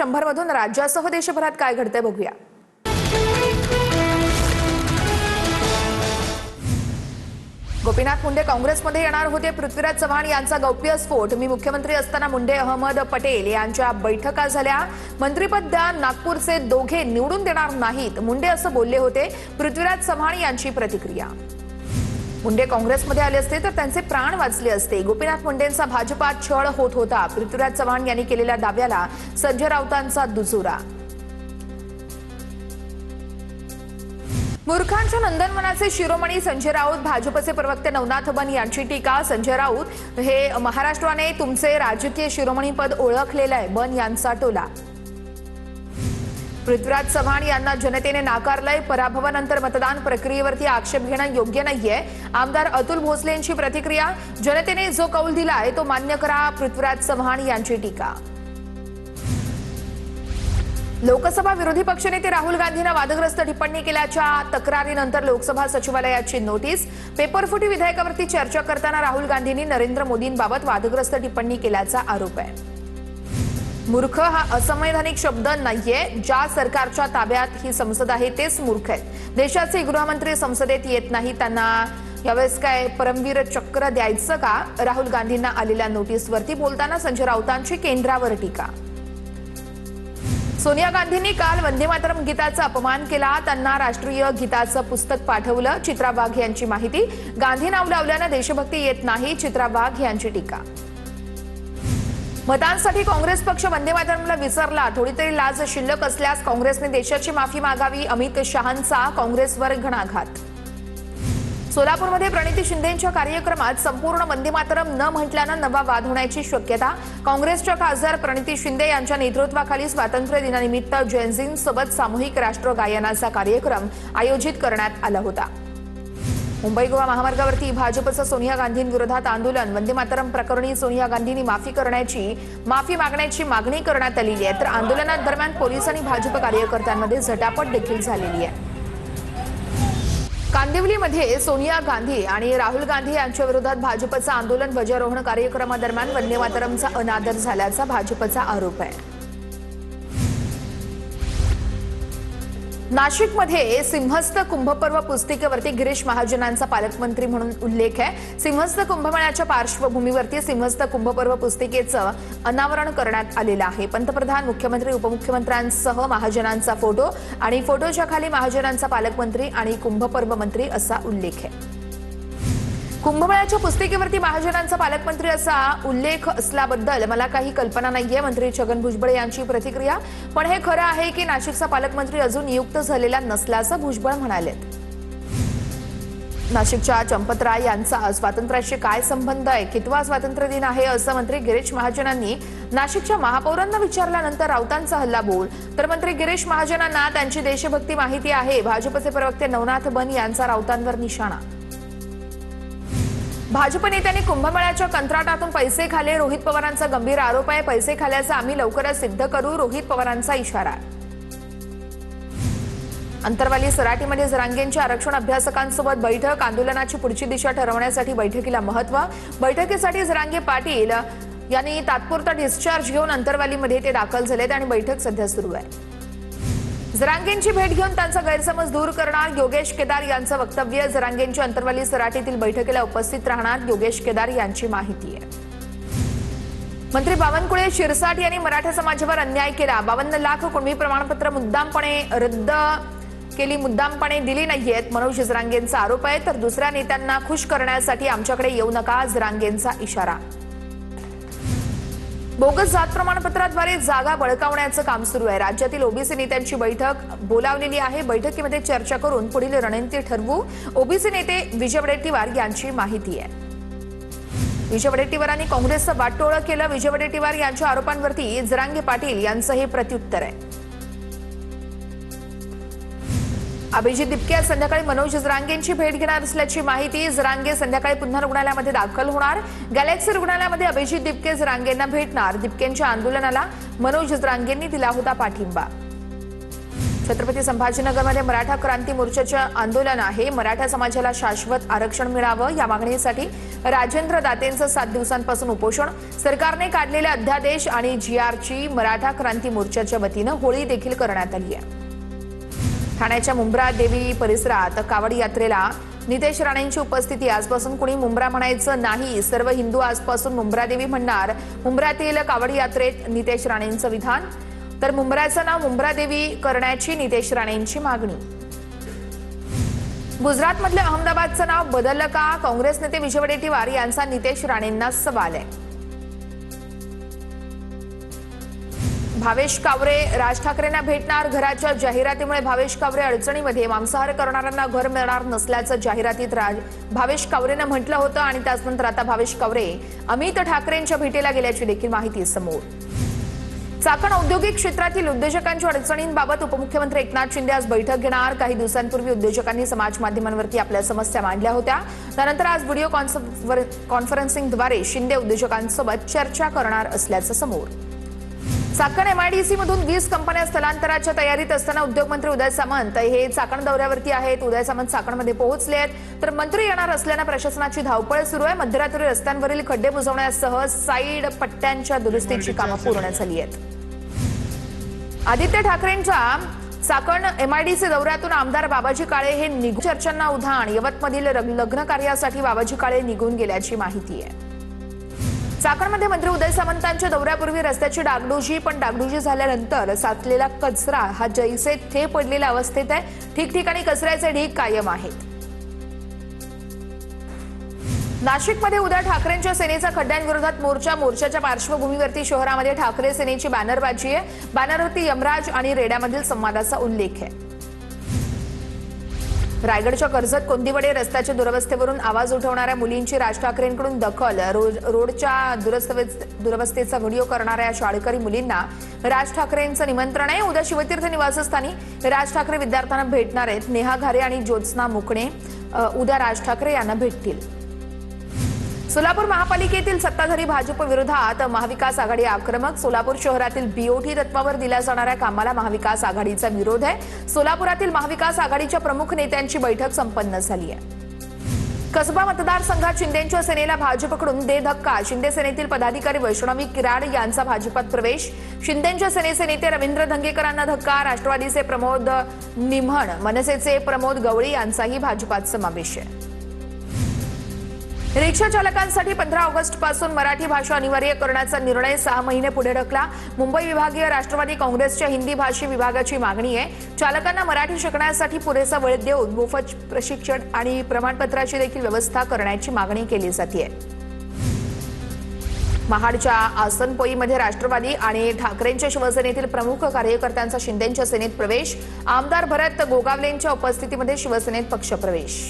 100 मधून राज्यासह देशभरात काय घडतंय बघूया। गोपीनाथ मुंडे काँग्रेसमध्ये येणार होते। पृथ्वीराज चव्हाण यांचा गौप्य स्फोट। मी मुख्यमंत्री असताना मुंडे अहमद पटेल यांच्या बैठका झाल्या। मंत्रिपद द्या, नागपूरचे दोघे निवडून देणार नाहीत, मुंडे असं बोलले होते। पृथ्वीराज चव्हाण यांची प्रतिक्रिया। मुंडे काँग्रेसमध्ये आले असते तर त्यांचे प्राण वाचले असते। गोपीनाथ मुंडेंचा भाजपात छळ होत होता। पृथ्वीराज चव्हाण यांनी केलेल्या दाव्याला संजय राऊतांचा दुजोरा। मूर्खांच्या नंदनवनाचे शिरोमणी संजय राऊत। भाजपचे प्रवक्ते नवनाथ बन यांची टीका। संजय राऊत हे महाराष्ट्राने तुमचे राजकीय शिरोमणी पद ओळखलेलं आहे, बन यांचा टोला। पृथ्वीराज चव्हाण यांना जनतेने नाकारलंय। पराभवानंतर मतदान प्रक्रियेवरती आक्षेप घेणं योग्य नाहीये। आमदार अतुल भोसले यांची प्रतिक्रिया। जनतेने जो कौल दिलाय तो मान्य करा, पृथ्वीराज चव्हाण यांची टीका। लोकसभा विरोधी पक्षनेते राहुल गांधींना वादग्रस्त टिप्पणी केल्याच्या तक्रारीनंतर लोकसभा सचिवालयाची नोटीस। पेपरफुटी विधेयकावरती चर्चा करताना राहुल गांधींनी नरेंद्र मोदींबाबत वादग्रस्त टिप्पणी केल्याचा आरोप आहे। मूर्ख हा असंवैधानिक शब्द नाहीये। ज्या सरकारच्या ताब्यात ही संसद आहे तेच मूर्ख आहेत। देशाचे गृहमंत्री संसदेत येत नाही, त्यांना यावेळेस काय परमवीर चक्र द्यायचं का? राहुल गांधींना आलेल्या नोटीसवरती बोलताना संजय राऊतांची केंद्रावर टीका। सोनिया गांधींनी काल वंदे मातरम गीताचा अपमान केला। त्यांना राष्ट्रीय गीताचं पुस्तक पाठवलं। चित्रा वाघ यांची माहिती। गांधी नाव लावल्यानं देशभक्ती येत नाही, चित्रा वाघ यांची टीका। मतांसाठी काँग्रेस पक्ष वंदे मातरमला विसरला। थोडी तरी लाज शिल्लक असल्यास काँग्रेसने देशाची माफी मागावी। अमित शहांचा काँग्रेसवर घणाघात। सोलापूरमध्ये प्रणिती शिंदेंच्या कार्यक्रमात संपूर्ण वंदे मातरम न म्हटल्यानं नवा वाद होण्याची शक्यता। काँग्रेसच्या खासदार प्रणिती शिंदे यांच्या नेतृत्वाखाली स्वातंत्र्य दिनानिमित्त जैनजींसोबत सामूहिक राष्ट्रगायनाचा कार्यक्रम आयोजित करण्यात आला होता। मुंबई गोवा महामार्गावरती भाजपचं सोनिया गांधींविरोधात आंदोलन। वंदे मातरम प्रकरणी सोनिया गांधींनी माफी मागण्याची मागणी करण्यात आलेली आहे। तर आंदोलनादरम्यान पोलीस आणि भाजप कार्यकर्त्यांमध्ये झटापट देखील झालेली आहे। कांदिवलीमध्ये सोनिया गांधी आणि राहुल गांधी यांच्या विरोधात भाजपचं आंदोलन। ध्वजारोहण कार्यक्रमादरम्यान वंदे मातरमचा अनादर झाल्याचा भाजपचा आरोप आहे। नाशिकमध्ये सिंहस्थ कुंभपर्व पुस्तिकेवरती गिरीश महाजनांचा पालकमंत्री म्हणून उल्लेख आहे। सिंहस्थ कुंभमेळ्याच्या पार्श्वभूमीवरती सिंहस्थ कुंभपर्व पुस्तिकेचं अनावरण करण्यात आलेलं आहे। पंतप्रधान, मुख्यमंत्री, उपमुख्यमंत्र्यांसह महाजनांचा फोटो आणि फोटोच्या खाली महाजनांचा पालकमंत्री आणि कुंभपर्व मंत्री असा उल्लेख आहे। कुंभमेळ्याच्या पुस्तिकेवरती महाजनांचा पालकमंत्री असा उल्लेख असल्याबद्दल मला काही कल्पना नाहीये, मंत्री छगन भुजबळ यांची प्रतिक्रिया। पण हे खरं आहे की नाशिकचा पालकमंत्री अजून नियुक्त झालेला नसल्याचं भुजबळ म्हणाले। नाशिकच्या चंपतराय यांचा स्वातंत्र्याशी काय संबंध आहे? कितवा स्वातंत्र्य दिन आहे असं मंत्री गिरीश महाजनांनी नाशिकच्या महापौरांना विचारल्यानंतर राऊतांचा हल्लाबोल। तर मंत्री गिरीश महाजनांना त्यांची देशभक्ती माहिती आहे। भाजपचे प्रवक्ते नवनाथ बन यांचा राऊतांवर निशाणा। भाजप नेत्यांनी कुंभमेळ्याच्या कंत्राटातून पैसे खाल्ले। रोहित पवारांचा गंभीर आरोप आहे। पैसे खाल्ल्याचं आम्ही लवकरच सिद्ध करू, रोहित पवारांचा इशारा। अंतरवाली सराटीमध्ये जरांगेंच्या आरक्षण अभ्यासकांसोबत बैठक। आंदोलनाची पुढची दिशा ठरवण्यासाठी बैठकीला महत्त्व। बैठकीसाठी जरांगे पाटील यांनी तात्पुरता डिस्चार्ज घेऊन अंतरवालीमध्ये ते दाखल झालेत आणि बैठक सध्या सुरू आहे। जरांगेंची भेट घेऊन त्यांचा गैरसमज दूर करणार योगेश केदार यांचं वक्तव्य। जरांगेंची अंतरवाली सराटीतील बैठकीला उपस्थित राहणार योगेश केदार यांची माहिती आहे। मंत्री बावनकुळे शिरसाट यांनी मराठा समाजावर अन्याय केला। 52 लाख कुणबी प्रमाणपत्र मुद्दामपणे दिली नाहीयेत, मनोज जरांगेंचा आरोप आहे। तर दुसऱ्या नेत्यांना खुश करण्यासाठी आमच्याकडे येऊ नका, जरांगेंचा इशारा। बोगस जात प्रमाणपत्राद्वारे जागा बळकावण्याचं काम सुरू आहे। राज्यातील ओबीसी नेत्यांची बैठक बोलावलेली आहे। बैठकीमध्ये चर्चा करून पुढील रणनीती ठरवू, ओबीसी नेते विजय वडेट्टीवार यांची माहिती आहे। विजय वडेट्टीवारांनी काँग्रेसचं वाटोळं केलं। विजय वडेट्टीवार यांच्या आरोपांवरती जरांगे पाटील यांचं हे प्रत्युत्तर आहे। अभिजित दिपके संध्याकाळी मनोज जरांगेंची भेट घेणार असल्याची माहिती। जरांगे संध्याकाळी पुन्हा रुग्णालयामध्ये दाखल होणार। गॅलेक्सी रुग्णालयामध्ये अभिजित दिपके जरांगेंना भेटणार। दिपकेंच्या आंदोलनाला मनोज जरांगेंनी दिला होता पाठिंबा। छत्रपती संभाजीनगरमध्ये मराठा क्रांती मोर्चाचे आंदोलन आहे। मराठा समाजाला शाश्वत आरक्षण मिळावं या मागणीसाठी राजेंद्र दातेंचं 7 दिवसांपासून उपोषण. सरकारने काढलेल्या अध्यादेश आणि जीआरची मराठा क्रांती मोर्चाच्या वतीनं होळी देखील करण्यात आली आहे. ठाण्याच्या मुंब्रा देवी परिसरात कावड यात्रेला नितेश राणेंची उपस्थिती. आजपासून कुणी मुंब्रा म्हणायचं नाही, सर्व हिंदू आजपासून मुंब्रा देवी म्हणणार. मुंब्र्यातील कावड यात्रेत नितेश राणेंचं विधान. तर मुंब्र्याचं नाव मुंब्रा देवी करण्याची नितेश राणेंची मागणी. गुजरातमधल्या अहमदाबादचं नाव बदललं का? काँग्रेस नेते विजय वडेट्टीवार यांचा नितेश राणेंना सवाल आहे. भावेश कावरे राज ठाकरेंना भेटणार. घराच्या जाहिरातीमुळे भावेश कावरे अडचणीमध्ये. मांसाहार करणाऱ्यांना घर मिळणार नसल्याचं जाहिरातीत भावेश कावरेनं म्हटलं होतं आणि त्यानंतर आता भावेश कावरे अमित ठाकरेंच्या भेटीला गेल्याची देखील माहिती समोर. चाकण औद्योगिक क्षेत्रातील उद्योजकांच्या अडचणींबाबत उपमुख्यमंत्री एकनाथ शिंदे आज बैठक घेणार. काही दिवसांपूर्वी उद्योजकांनी समाज माध्यमांवरती आपल्या समस्या मांडल्या होत्या. त्यानंतर आज व्हिडिओ कॉन्फरन्सिंगद्वारे शिंदे उद्योजकांसोबत चर्चा करणार असल्याचं समोर. चाकण एमआयडीसी मधून 20 कंपन्या स्थलांतराच्या तयारीत असताना उद्योगमंत्री उदय सामंत हे चाकण दौऱ्यावरती आहेत. उदय सामंत चाकणमध्ये पोहोचले आहेत, तर मंत्री येणार असल्यानं प्रशासनाची धावपळ सुरू आहे. मध्यरात्री रस्त्यांवरील खड्डे बुजवण्यासह साईड पट्ट्यांच्या दुरुस्तीची कामं पूर्ण झाली आहेत. आदित्य ठाकरेंच्या चाकण एमआयडीसी दौऱ्यातून आमदार बाबाजी काळे हे निघून चर्चांना उधाण. यवतमधील लग्न कार्यासाठी बाबाजी काळे निघून गेल्याची माहिती आहे. चाकणमध्ये मंत्री उदय सामंतांच्या दौऱ्यापूर्वी रस्त्याची डागडुजी, पण डागडुजी झाल्यानंतर साचलेला कचरा हा जैसे थे पडलेल्या अवस्थेत आहे. ठिकठिकाणी कचऱ्याचे ढीग कायम आहेत. नाशिकमध्ये उद्या ठाकरेंच्या सेनेचा खड्ड्यांविरोधात मोर्चा. मोर्चाच्या पार्श्वभूमीवरती शहरामध्ये ठाकरे सेनेची बॅनरबाजी आहे. बॅनरवरती यमराज आणि रेड्यामधील संवादाचा उल्लेख आहे. रायगडच्या कर्जत कोंदिवडे रस्त्याच्या दुरवस्थेवरून आवाज उठवणाऱ्या मुलींची राज ठाकरेंकडून दखल. रोडच्या दुरवस्थेचा व्हिडिओ करणाऱ्या शाळकरी मुलींना राज ठाकरेंचं निमंत्रण आहे. उद्या शिवतीर्थ निवासस्थानी राज ठाकरे विद्यार्थ्यांना भेटणार आहेत. नेहा घारे आणि ज्योत्स्ना मुकणे उद्या राज ठाकरे यांना भेटतील. सोलापूर महापालिकेतील सत्ताधारी भाजप विरोधात महाविकास आघाडी आक्रमक. सोलापूर शहरातील बीओटी तत्वावर दिल्या जाणाऱ्या कामाला महाविकास आघाडीचा विरोध आहे. सोलापुरातील महाविकास आघाडीच्या प्रमुख नेत्यांची बैठक संपन्न झाली आहे. कसबा मतदारसंघात शिंदेच्या सेनेला भाजपकडून दे धक्का. शिंदे सेनेतील पदाधिकारी वैष्णवी किराड यांचा भाजपात प्रवेश. शिंदेच्या सेनेचे नेते रवींद्र धंगेकरांना धक्का. राष्ट्रवादीचे प्रमोद निमहण, मनसेचे प्रमोद गवळी यांचाही भाजपात समावेश आहे. रिक्षा चालकांसाठी 15 ऑगस्ट पासून मराठी भाषा अनिवार्य करण्याचा निर्णय 6 महिने पुढे ढकला. मुंबई विभागीय राष्ट्रवादी काँग्रेसच्या हिंदी भाषी विभागाची मागणी आहे. चालकांना मराठी शिकण्यासाठी पुरेसा वेळ देऊन मोफत प्रशिक्षण आणि प्रमाणपत्राची देखील व्यवस्था करण्याची मागणी केली जाते. महाडच्या आसनपोईमध्ये राष्ट्रवादी आणि ठाकरेंच्या शिवसेनेतील प्रमुख कार्यकर्त्यांचा शिंदेच्या सेनेत प्रवेश. आमदार भरत गोगावलेंच्या उपस्थितीमध्ये शिवसेनेत पक्षप्रवेश.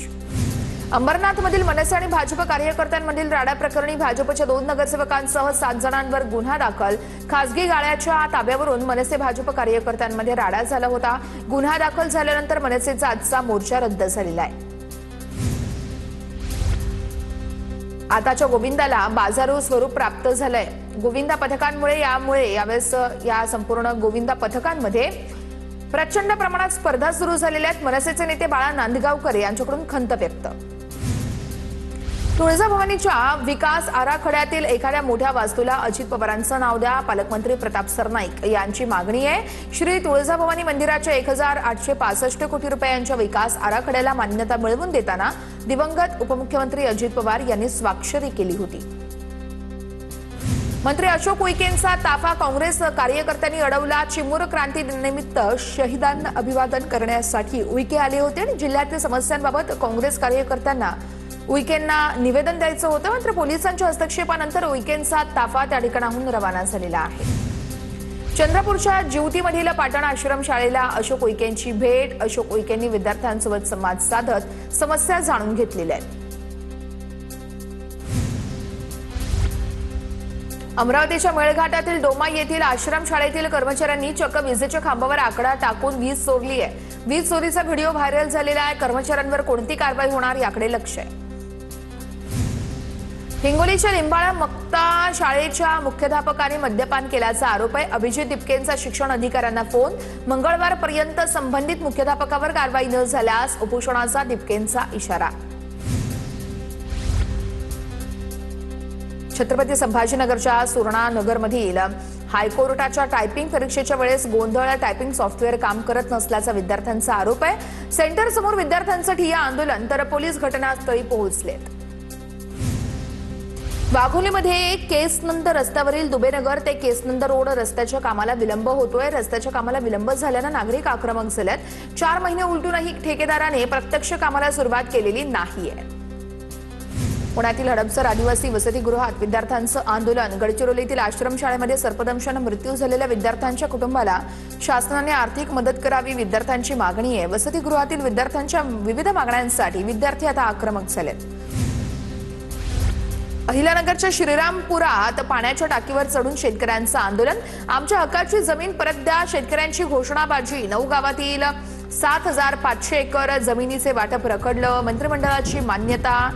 अंबरनाथमधील मनसे आणि भाजप कार्यकर्त्यांमधील राडा प्रकरणी भाजपच्या 2 नगरसेवकांसह 7 जणांवर गुन्हा दाखल. खासगी गाड्याच्या ताब्यावरून मनसे भाजप कार्यकर्त्यांमध्ये राडा झाला होता. गुन्हा दाखल झाल्यानंतर मनसेचा आजचा मोर्चा रद्द झालेला आहे. आताच्या गोविंदाला बाजारू स्वरूप प्राप्त झालंय. गोविंदा पथकांमुळे यावेळेस या संपूर्ण गोविंदा पथकांमध्ये प्रचंड प्रमाणात स्पर्धा सुरू झालेल्या आहेत. मनसेचे नेते बाळा नांदगावकर यांच्याकडून खंत व्यक्त. तुळजाभवानीच्या विकास आराखड्यातील एखाद्या मोठ्या वास्तूला अजित पवारांचं नाव द्या. पालकमंत्री प्रताप सरनाईक यांची मागणी आहे. श्री तुळजाभवानी मंदिराच्या 1865 कोटी रुपयांच्या विकास आराखड्याला मान्यता मिळवून देताना दिवंगत उपमुख्यमंत्री अजित पवार यांनी स्वाक्षरी केली होती. मंत्री अशोक उईकेंचा ताफा काँग्रेस कार्यकर्त्यांनी अडवला. चिमूर क्रांती दिनानिमित्त शहीदांना अभिवादन करण्यासाठी उईके आले होते आणि जिल्ह्यातील समस्यांबाबत काँग्रेस कार्यकर्त्यांना उईकेंना निवेदन द्यायचं होतं. मात्र पोलिसांच्या हस्तक्षेपानंतर उईकेंचा ताफा त्या ठिकाणाहून रवाना झालेला आहे. चंद्रपूरच्या जिवतीमधील पाटण आश्रम शाळेला अशोक उईकेंची भेट. अशोक उईकेंनी विद्यार्थ्यांसोबत संवाद साधत समस्या जाणून घेतलेल्या आहेत. अमरावतीच्या मेळघाटातील डोमा येथील आश्रम शाळेतील कर्मचाऱ्यांनी चक्क विजेच्या खांबावर आकडा टाकून वीज चोरली आहे. वीज चोरीचा व्हिडिओ व्हायरल झालेला आहे. कर्मचाऱ्यांवर कोणती कारवाई होणार याकडे लक्ष आहे. हिंगोलीच्या लिंबाळा मक्ता शाळेच्या मुख्याध्यापकाने मद्यपान केल्याचा आरोप आहे. अभिजित दिपकेंचा शिक्षण अधिकाऱ्यांना फोन. मंगळवारपर्यंत संबंधित मुख्याध्यापकावर कारवाई न झाल्यास उपोषणाचा दिपकेंचा इशारा. छत्रपती संभाजीनगरच्या सुरणा नगरमधील हायकोर्टाच्या टायपिंग परीक्षेच्या वेळेस गोंधळ टायपिंग सॉफ्टवेअर काम करत नसल्याचा विद्यार्थ्यांचा आरोप आहे। सेंटर समोर विद्यार्थ्यांचं ठिय्या आंदोलन तर पोलीस घटनास्थळी पोहोचलेत। वाघोलीमध्ये केसनंद रस्त्यावरील दुबेनगर ते केसनंद रोड रस्त्याच्या कामाला विलंब होतोय। रस्त्याच्या कामाला विलंब झाल्यानं नागरिक आक्रमक झालेत। 4 महिने उलटूनही ठेकेदाराने प्रत्यक्ष कामाला सुरुवात केलेली नाहीये। पुण्यातील हडपसर आदिवासी वसतिगृहात विद्यार्थ्यांचं आंदोलन। गडचिरोलीतील आश्रमशाळेमध्ये सर्पदंशाने मृत्यू झालेल्या विद्यार्थ्यांच्या कुटुंबाला शासनाने आर्थिक मदत करावी विद्यार्थ्यांची मागणी आहे। वसतिगृहातील विद्यार्थ्यांच्या विविध मागण्यांसाठी विद्यार्थी आता आक्रमक झालेत। अहिल्यानगरच्या श्रीरामपुरात पाण्याच्या टाकीवर चढून शेतकऱ्यांचं आंदोलन। आमच्या हक्काची जमीन परत द्या शेतकऱ्यांची घोषणाबाजी। 9 गावातील 7500 एकर जमिनीचे वाटप रखडलं। मंत्रिमंडळाची मान्यता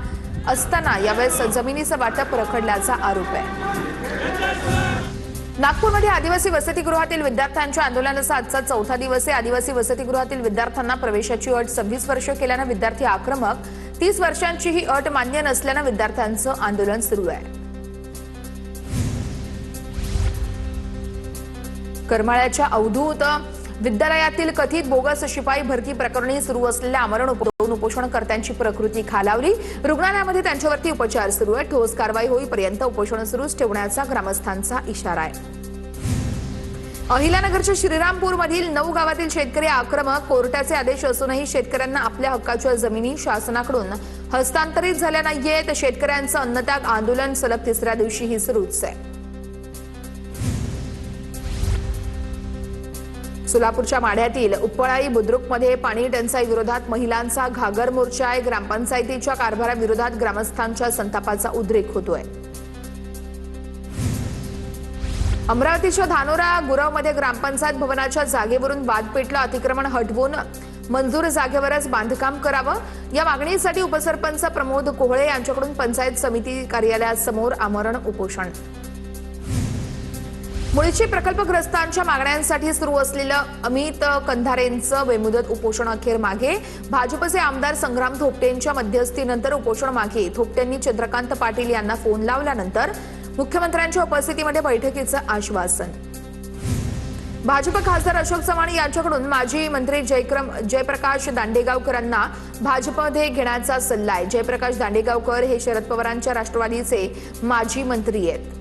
असताना यावेळेस जमिनीचं वाटप रखडल्याचा आरोप आहे। नागपूरमध्ये आदिवासी वसतिगृहातील विद्यार्थ्यांच्या आंदोलनाचा आजचा 4था दिवस आहे। आदिवासी वसतिगृहातील विद्यार्थ्यांना प्रवेशाची अट 26 वर्ष केल्यानं विद्यार्थी आक्रमक। 30 वर्षांची ही अट मान्य नसल्यानं विद्यार्थ्यांचं आंदोलन सुरू आहे। करमाळ्याच्या अवधूत विद्यालयातील कथित बोगस शिपाई भरती प्रकरणी सुरू असलेल्या आमरण उपोषणकर्त्यांची प्रकृती खालावली। रुग्णालयामध्ये त्यांच्यावरती उपचार सुरू आहे। ठोस कारवाई होईपर्यंत उपोषण सुरूच ठेवण्याचा ग्रामस्थांचा इशारा आहे। अहिल्यानगरच्या श्रीरामपूरमधील 9 गावातील शेतकरी आक्रमक। कोर्टाचे आदेश असूनही शेतकऱ्यांना आपल्या हक्काच्या जमिनी शासनाकडून हस्तांतरित झाल्या नाहीयेत। शेतकऱ्यांचं अन्नत्याग आंदोलन सलग 3ऱ्या दिवशीही सुरूच आहे। सोलापूरच्या माढ्यातील उपळाई बुद्रुकमध्ये पाणी टंचाई विरोधात महिलांचा घागर मोर्चा आहे। ग्रामपंचायतीच्या कारभाराविरोधात ग्रामस्थांच्या संतापाचा उद्रेक होतोय। अमरावतीच्या धानोरा गुरवमध्ये ग्रामपंचायत भवनाच्या जागेवरून वाद पेटला। अतिक्रमण हटवून मंजूर जागेवरच बांधकाम करावं या मागणीसाठी उपसरपंच प्रमोद कोहळे यांच्याकडून पंचायत समिती कार्यालयासमोर आमरण उपोषण। मुळशी प्रकल्पग्रस्तांच्या मागण्यांसाठी सुरू असलेलं अमित कंधारेंचं बेमुदत उपोषण अखेर मागे। भाजपचे आमदार संग्राम थोपटेंच्या मध्यस्थीनंतर उपोषण मागे। थोपटेंनी चंद्रकांत पाटील यांना फोन लावल्यानंतर मुख्यमंत्र्यांच्या उपस्थितीमध्ये बैठकीचं आश्वासन। भाजप खासदार अशोक चव्हाण यांच्याकडून माजी मंत्री जयप्रकाश दांडेगावकरांना भाजपमध्ये घेण्याचा सल्ला आहे। जयप्रकाश दांडेगावकर हे शरद पवारांच्या राष्ट्रवादीचे माजी मंत्री आहेत।